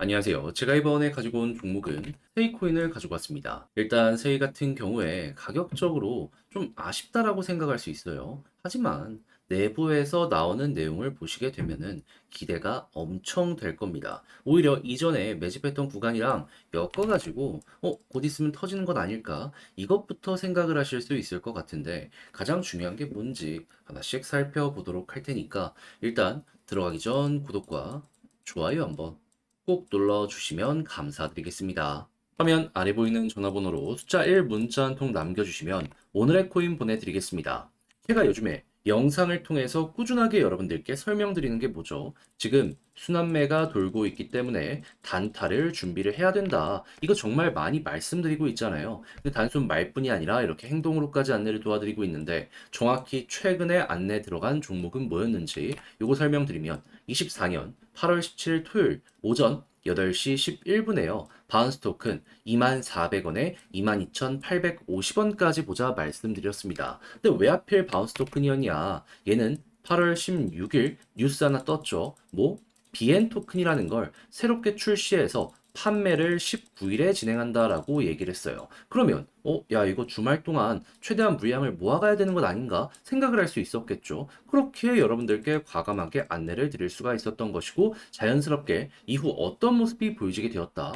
안녕하세요. 제가 이번에 가지고 온 종목은 세이코인을 가지고 왔습니다. 일단 세이 같은 경우에 가격적으로 좀 아쉽다라고 생각할 수 있어요. 하지만 내부에서 나오는 내용을 보시게 되면은 기대가 엄청 될 겁니다. 오히려 이전에 매집했던 구간이랑 엮어가지고 곧 있으면 터지는 것 아닐까? 이것부터 생각을 하실 수 있을 것 같은데 가장 중요한 게 뭔지 하나씩 살펴보도록 할 테니까 일단 들어가기 전 구독과 좋아요 한번 꼭 눌러주시면 감사드리겠습니다. 화면 아래 보이는 전화번호로 숫자 1 문자 한 통 남겨주시면 오늘의 코인 보내드리겠습니다. 제가 요즘에 영상을 통해서 꾸준하게 여러분들께 설명드리는 게 뭐죠? 지금 순환매가 돌고 있기 때문에 단타를 준비를 해야 된다. 이거 정말 많이 말씀드리고 있잖아요. 근데 단순 말뿐이 아니라 이렇게 행동으로까지 안내를 도와드리고 있는데 정확히 최근에 안내 들어간 종목은 뭐였는지 요거 설명드리면 24년 8월 17일 토요일 오전 8시 11분에요. 바운스 토큰 24,400원에 22,850원까지 보자 말씀드렸습니다. 근데 왜 하필 바운스 토큰이었냐? 얘는 8월 16일 뉴스 하나 떴죠. 뭐? BN 토큰이라는 걸 새롭게 출시해서 판매를 19일에 진행한다라고 얘기를 했어요. 그러면 야 이거 주말 동안 최대한 물량을 모아가야 되는 것 아닌가 생각을 할 수 있었겠죠. 그렇게 여러분들께 과감하게 안내를 드릴 수가 있었던 것이고 자연스럽게 이후 어떤 모습이 보여지게 되었다.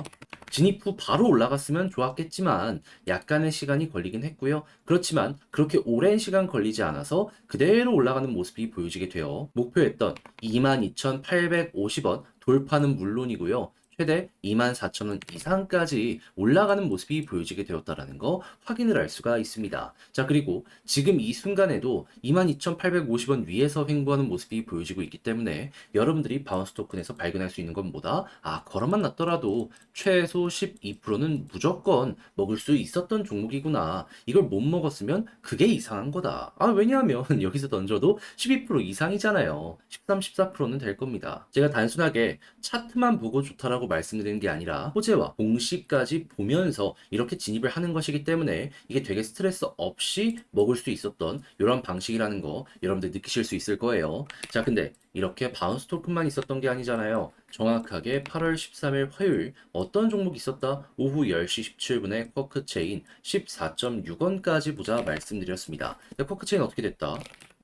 진입 후 바로 올라갔으면 좋았겠지만 약간의 시간이 걸리긴 했고요. 그렇지만 그렇게 오랜 시간 걸리지 않아서 그대로 올라가는 모습이 보여지게 되어 목표했던 22,850원 돌파는 물론이고요. 최대 24,000원 이상까지 올라가는 모습이 보여지게 되었다라는 거 확인을 할 수가 있습니다. 자, 그리고 지금 이 순간에도 22,850원 위에서 횡보하는 모습이 보여지고 있기 때문에 여러분들이 바운스 토큰에서 발견할 수 있는 건 뭐다? 걸어만 놨더라도 최소 12%는 무조건 먹을 수 있었던 종목이구나. 이걸 못 먹었으면 그게 이상한 거다. 왜냐하면 여기서 던져도 12% 이상이잖아요. 13, 14%는 될 겁니다. 제가 단순하게 차트만 보고 좋다라고 말씀드리는 게 아니라 호재와 공시까지 보면서 이렇게 진입을 하는 것이기 때문에 이게 되게 스트레스 없이 먹을 수 있었던 이런 방식이라는 거 여러분들 느끼실 수 있을 거예요. 자, 근데 이렇게 바운스 토큰만 있었던 게 아니잖아요. 정확하게 8월 13일 화요일 어떤 종목이 있었다? 오후 10시 17분에 쿼크체인 14.6원까지 보자 말씀드렸습니다. 쿼크체인 어떻게 됐다?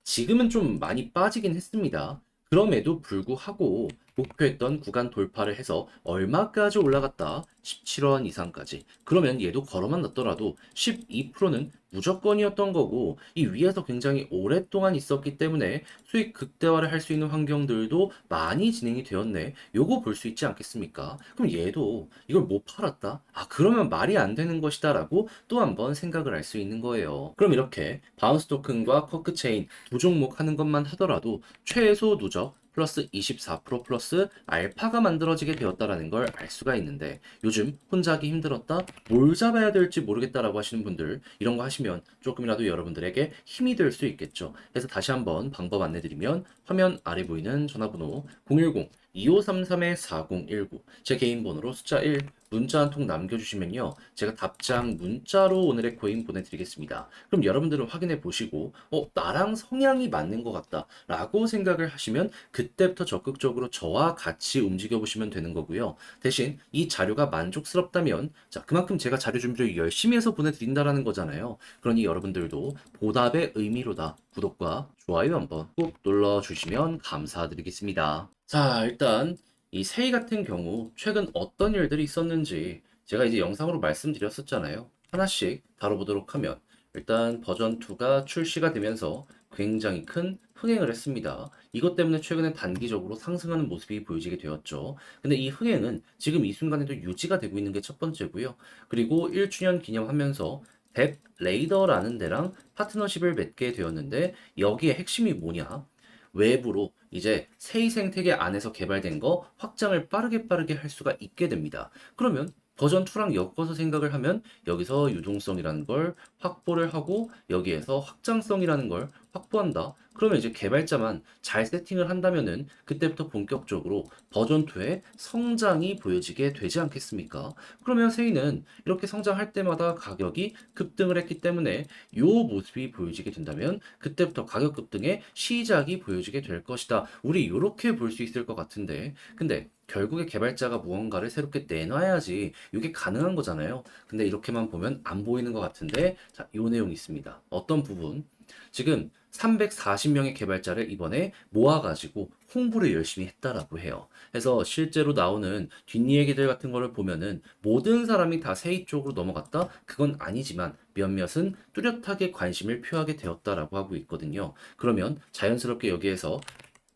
지금은 좀 많이 빠지긴 했습니다. 그럼에도 불구하고 목표했던 구간 돌파를 해서 얼마까지 올라갔다? 17원 이상까지. 그러면 얘도 걸어만 놨더라도 12%는 무조건이었던 거고 이 위에서 굉장히 오랫동안 있었기 때문에 수익 극대화를 할 수 있는 환경들도 많이 진행이 되었네. 요거 볼 수 있지 않겠습니까? 그럼 얘도 이걸 못 팔았다? 그러면 말이 안 되는 것이다 라고 또 한번 생각을 할 수 있는 거예요. 그럼 이렇게 바운스 토큰과 쿼크체인 두 종목 하는 것만 하더라도 최소 누적 플러스 24% 플러스 알파가 만들어지게 되었다라는 걸 알 수가 있는데 요즘 혼자 하기 힘들었다? 뭘 잡아야 될지 모르겠다라고 하시는 분들 이런 거 하시면 조금이라도 여러분들에게 힘이 될 수 있겠죠. 그래서 다시 한번 방법 안내드리면 화면 아래 보이는 전화번호 010-2533-4019 제 개인 번호로 숫자 1 문자 한 통 남겨주시면요. 제가 답장 문자로 오늘의 코인 보내드리겠습니다. 그럼 여러분들은 확인해 보시고 나랑 성향이 맞는 것 같다 라고 생각을 하시면 그때부터 적극적으로 저와 같이 움직여 보시면 되는 거고요. 대신 이 자료가 만족스럽다면 자 그만큼 제가 자료 준비를 열심히 해서 보내드린다라는 거잖아요. 그러니 여러분들도 보답의 의미로다 구독과 좋아요 한번 꼭 눌러주시면 감사드리겠습니다. 자, 일단 이 세이 같은 경우 최근 어떤 일들이 있었는지 제가 이제 영상으로 말씀드렸었잖아요. 하나씩 다뤄보도록 하면 일단 버전 2가 출시가 되면서 굉장히 큰 흥행을 했습니다. 이것 때문에 최근에 단기적으로 상승하는 모습이 보여지게 되었죠. 근데 이 흥행은 지금 이 순간에도 유지가 되고 있는 게 첫 번째고요. 그리고 1주년 기념하면서 뎁 레이더라는 데랑 파트너십을 맺게 되었는데 여기에 핵심이 뭐냐? 외부로 이제 세이 생태계 안에서 개발된 거 확장을 빠르게 할 수가 있게 됩니다. 그러면 버전 2랑 엮어서 생각을 하면 여기서 유동성이라는 걸 확보를 하고 여기에서 확장성이라는 걸 확보한다. 그러면 이제 개발자만 잘 세팅을 한다면은 그때부터 본격적으로 버전 2의 성장이 보여지게 되지 않겠습니까? 그러면 세이는 이렇게 성장할 때마다 가격이 급등을 했기 때문에 요 모습이 보여지게 된다면 그때부터 가격 급등의 시작이 보여지게 될 것이다. 우리 이렇게 볼 수 있을 것 같은데 근데 결국에 개발자가 무언가를 새롭게 내놔야지 이게 가능한 거잖아요. 근데 이렇게만 보면 안 보이는 것 같은데, 자, 이 내용이 있습니다. 어떤 부분? 지금 340명의 개발자를 이번에 모아가지고 홍보를 열심히 했다라고 해요. 그래서 실제로 나오는 뒷이야기들 같은 거를 보면은 모든 사람이 다 세이 쪽으로 넘어갔다? 그건 아니지만 몇몇은 뚜렷하게 관심을 표하게 되었다라고 하고 있거든요. 그러면 자연스럽게 여기에서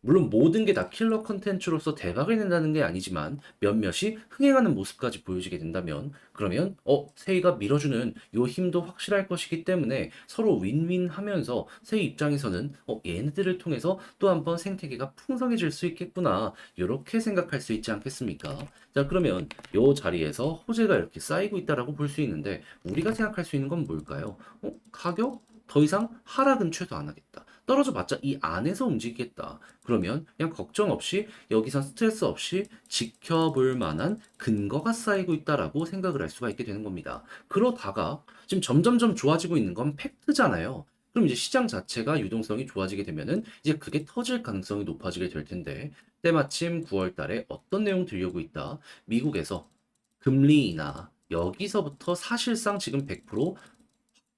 물론 모든 게 다 킬러 컨텐츠로서 대박을 낸다는 게 아니지만 몇몇이 흥행하는 모습까지 보여지게 된다면 그러면 세이가 밀어주는 요 힘도 확실할 것이기 때문에 서로 윈윈 하면서 세이 입장에서는 얘네들을 통해서 또 한번 생태계가 풍성해질 수 있겠구나 이렇게 생각할 수 있지 않겠습니까? 자, 그러면 요 자리에서 호재가 이렇게 쌓이고 있다라고 볼 수 있는데 우리가 생각할 수 있는 건 뭘까요? 가격? 더 이상 하락은 최소 안 하겠다. 떨어져 봤자 이 안에서 움직이겠다. 그러면 그냥 걱정 없이 여기선 스트레스 없이 지켜볼 만한 근거가 쌓이고 있다라고 생각을 할 수가 있게 되는 겁니다. 그러다가 지금 점점점 좋아지고 있는 건 팩트잖아요. 그럼 이제 시장 자체가 유동성이 좋아지게 되면은 이제 그게 터질 가능성이 높아지게 될 텐데 때마침 9월 달에 어떤 내용 들려오고 있다. 미국에서 금리 인하 여기서부터 사실상 지금 100%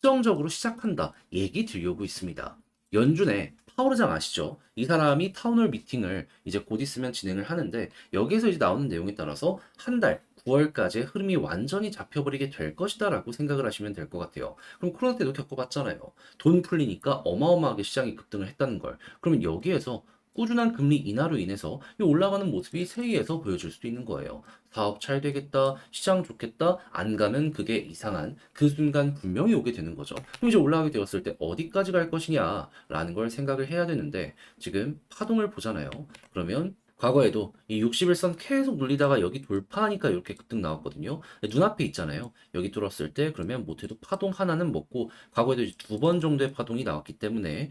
확정적으로 시작한다 얘기 들려오고 있습니다. 연준의 파월 의장 아시죠? 이 사람이 타운홀 미팅을 이제 곧 있으면 진행을 하는데 여기에서 이제 나오는 내용에 따라서 한 달 9월까지의 흐름이 완전히 잡혀버리게 될 것이다라고 생각을 하시면 될 것 같아요. 그럼 코로나 때도 겪어봤잖아요. 돈 풀리니까 어마어마하게 시장이 급등을 했다는 걸. 그러면 여기에서 꾸준한 금리 인하로 인해서 이 올라가는 모습이 세이에서 보여줄 수도 있는 거예요. 사업 잘 되겠다, 시장 좋겠다, 안 가면 그게 이상한 그 순간 분명히 오게 되는 거죠. 그럼 이제 올라가게 되었을 때 어디까지 갈 것이냐라는 걸 생각을 해야 되는데 지금 파동을 보잖아요. 그러면 과거에도 이 60일선 계속 눌리다가 여기 돌파하니까 이렇게 급등 나왔거든요. 눈앞에 있잖아요. 여기 뚫었을 때 그러면 못해도 파동 하나는 먹고 과거에도 2번 정도의 파동이 나왔기 때문에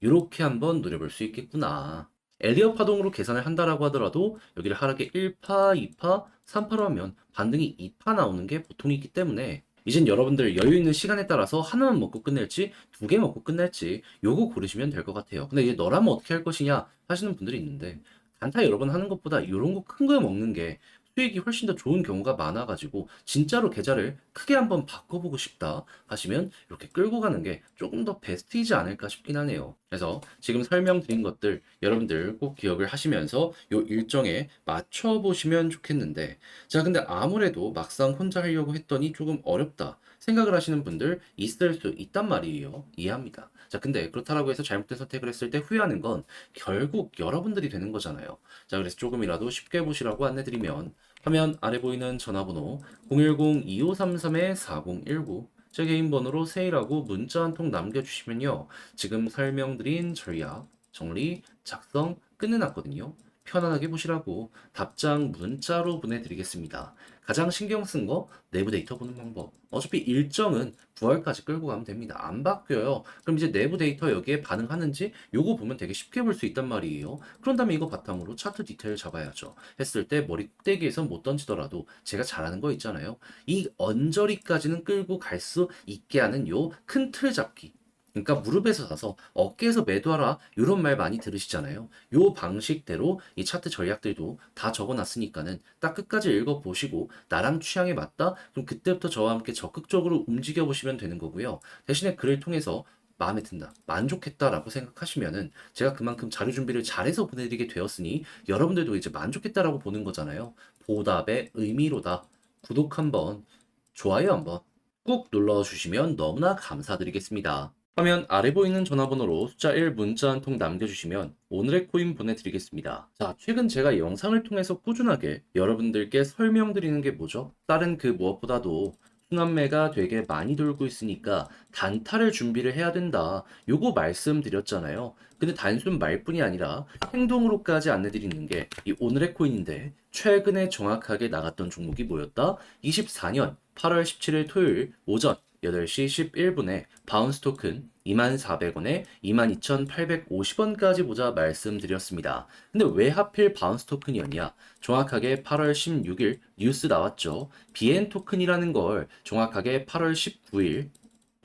이렇게 한번 노려볼 수 있겠구나. 엘리엇 파동으로 계산을 한다라고 하더라도 여기를 하락에 1파, 2파, 3파로 하면 반등이 2파 나오는 게 보통이기 때문에 이젠 여러분들 여유 있는 시간에 따라서 하나만 먹고 끝낼지 2개 먹고 끝낼지 요거 고르시면 될 것 같아요. 근데 이제 너라면 어떻게 할 것이냐 하시는 분들이 있는데 단타 여러 번 하는 것보다 이런 거 큰 거 먹는 게 수익이 훨씬 더 좋은 경우가 많아가지고 진짜로 계좌를 크게 한번 바꿔보고 싶다 하시면 이렇게 끌고 가는 게 조금 더 베스트이지 않을까 싶긴 하네요. 그래서 지금 설명드린 것들 여러분들 꼭 기억을 하시면서 요 일정에 맞춰보시면 좋겠는데 자, 근데 아무래도 막상 혼자 하려고 했더니 조금 어렵다 생각을 하시는 분들 있을 수 있단 말이에요. 이해합니다. 자, 근데 그렇다라고 해서 잘못된 선택을 했을 때 후회하는 건 결국 여러분들이 되는 거잖아요. 자, 그래서 조금이라도 쉽게 보시라고 안내드리면 화면 아래 보이는 전화번호 010-2533-4019 제 개인 번호로 세일하고 문자 한 통 남겨주시면요. 지금 설명드린 전략, 정리, 작성 끝내놨거든요. 편안하게 보시라고 답장 문자로 보내드리겠습니다. 가장 신경 쓴 거 내부 데이터 보는 방법. 어차피 일정은 9월까지 끌고 가면 됩니다. 안 바뀌어요. 그럼 이제 내부 데이터 여기에 반응하는지 요거 보면 되게 쉽게 볼 수 있단 말이에요. 그런 다음에 이거 바탕으로 차트 디테일 잡아야죠. 했을 때 머리 꼭대기에서 못 던지더라도 제가 잘하는 거 있잖아요. 이 언저리까지는 끌고 갈 수 있게 하는 요 큰 틀 잡기. 그러니까 무릎에서 사서 어깨에서 매도하라 이런 말 많이 들으시잖아요. 요 방식대로 이 차트 전략들도 다 적어놨으니까는 딱 끝까지 읽어보시고 나랑 취향에 맞다? 그럼 그때부터 저와 함께 적극적으로 움직여 보시면 되는 거고요. 대신에 글을 통해서 마음에 든다, 만족했다라고 생각하시면은 제가 그만큼 자료 준비를 잘해서 보내드리게 되었으니 여러분들도 이제 만족했다라고 보는 거잖아요. 보답의 의미로다. 구독 한번, 좋아요 한번 꾹 눌러주시면 너무나 감사드리겠습니다. 화면 아래 보이는 전화번호로 숫자 1 문자 한 통 남겨주시면 오늘의 코인 보내드리겠습니다. 자, 최근 제가 영상을 통해서 꾸준하게 여러분들께 설명드리는 게 뭐죠? 다른 그 무엇보다도 순환매가 되게 많이 돌고 있으니까 단타를 준비를 해야 된다. 요거 말씀드렸잖아요. 근데 단순 말뿐이 아니라 행동으로까지 안내드리는 게 이 오늘의 코인인데 최근에 정확하게 나갔던 종목이 뭐였다? 24년 8월 17일 토요일 오전 8시 11분에 바운스 토큰 24,400원에 22,850원까지 보자 말씀드렸습니다. 근데 왜 하필 바운스 토큰이었냐? 정확하게 8월 16일 뉴스 나왔죠. BN 토큰이라는 걸 정확하게 8월 19일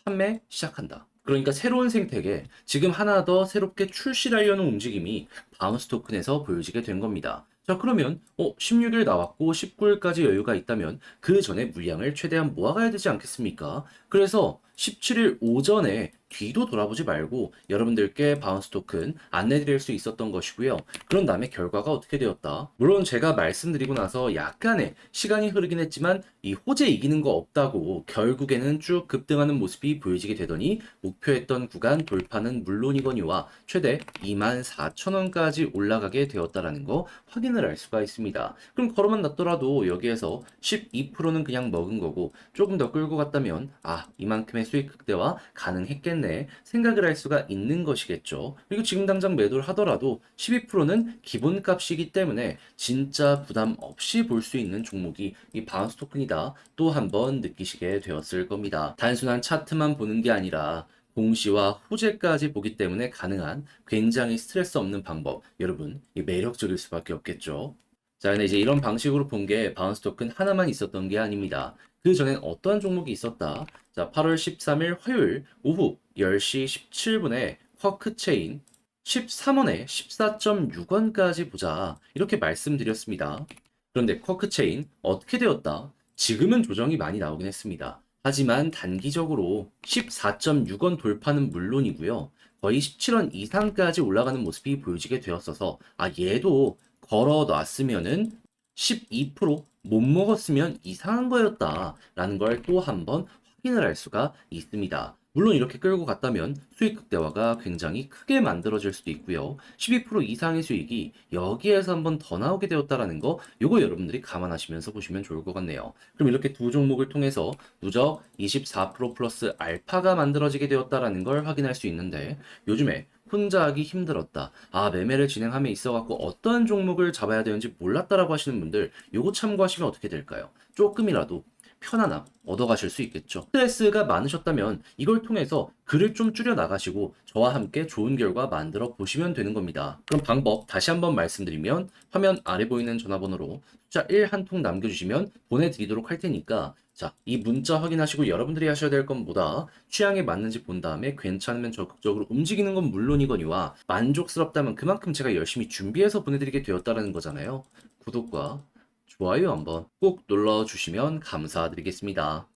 판매 시작한다. 그러니까 새로운 생태계, 지금 하나 더 새롭게 출시하려는 움직임이 바운스 토큰에서 보여지게 된 겁니다. 자, 그러면 16일 나왔고 19일까지 여유가 있다면 그 전에 물량을 최대한 모아가야 되지 않겠습니까? 그래서 17일 오전에 뒤도 돌아보지 말고 여러분들께 바운스 토큰 안내드릴 수 있었던 것이고요. 그런 다음에 결과가 어떻게 되었다? 물론 제가 말씀드리고 나서 약간의 시간이 흐르긴 했지만 이 호재 이기는 거 없다고 결국에는 쭉 급등하는 모습이 보여지게 되더니 목표했던 구간 돌파는 물론이거니와 최대 24,000원까지 올라가게 되었다라는 거 확인을 할 수가 있습니다. 그럼 걸어만 놨더라도 여기에서 12%는 그냥 먹은 거고 조금 더 끌고 갔다면 이만큼의 수익 극대화 가능했겠네 생각을 할 수가 있는 것이겠죠. 그리고 지금 당장 매도를 하더라도 12%는 기본값이기 때문에 진짜 부담 없이 볼 수 있는 종목이 이 바운스 토큰이다 또 한번 느끼시게 되었을 겁니다. 단순한 차트만 보는 게 아니라 공시와 호재까지 보기 때문에 가능한 굉장히 스트레스 없는 방법. 여러분, 이 매력적일 수밖에 없겠죠. 자, 근데 이제 이런 방식으로 본 게 바운스 토큰 하나만 있었던 게 아닙니다. 그 전엔 어떠한 종목이 있었다? 자, 8월 13일 화요일 오후 10시 17분에 쿼크 체인 13원에 14.6원까지 보자. 이렇게 말씀드렸습니다. 그런데 쿼크 체인 어떻게 되었다? 지금은 조정이 많이 나오긴 했습니다. 하지만 단기적으로 14.6원 돌파는 물론이고요. 거의 17원 이상까지 올라가는 모습이 보여지게 되었어서 얘도 걸어 놨으면은 12%못 먹었으면 이상한 거였다라는 걸 또 한번 확인을 할 수가 있습니다. 물론 이렇게 끌고 갔다면 수익 극대화가 굉장히 크게 만들어질 수도 있고요. 12% 이상의 수익이 여기에서 한번 더 나오게 되었다라는 거 요거 여러분들이 감안하시면서 보시면 좋을 것 같네요. 그럼 이렇게 두 종목을 통해서 누적 24% 플러스 알파가 만들어지게 되었다라는 걸 확인할 수 있는데 요즘에 혼자 하기 힘들었다. 매매를 진행함에 있어갖고 어떠한 종목을 잡아야 되는지 몰랐다라고 하시는 분들 요거 참고하시면 어떻게 될까요? 조금이라도 편안함 얻어가실 수 있겠죠. 스트레스가 많으셨다면 이걸 통해서 글을 좀 줄여 나가시고 저와 함께 좋은 결과 만들어 보시면 되는 겁니다. 그럼 방법 다시 한번 말씀드리면 화면 아래 보이는 전화번호로 숫자 1 한 통 남겨주시면 보내드리도록 할 테니까 자, 이 문자 확인하시고 여러분들이 하셔야 될 건 뭐다? 취향에 맞는지 본 다음에 괜찮으면 적극적으로 움직이는 건 물론이거니와 만족스럽다면 그만큼 제가 열심히 준비해서 보내드리게 되었다는 거잖아요. 구독과 좋아요 한번 꼭 눌러주시면 감사드리겠습니다.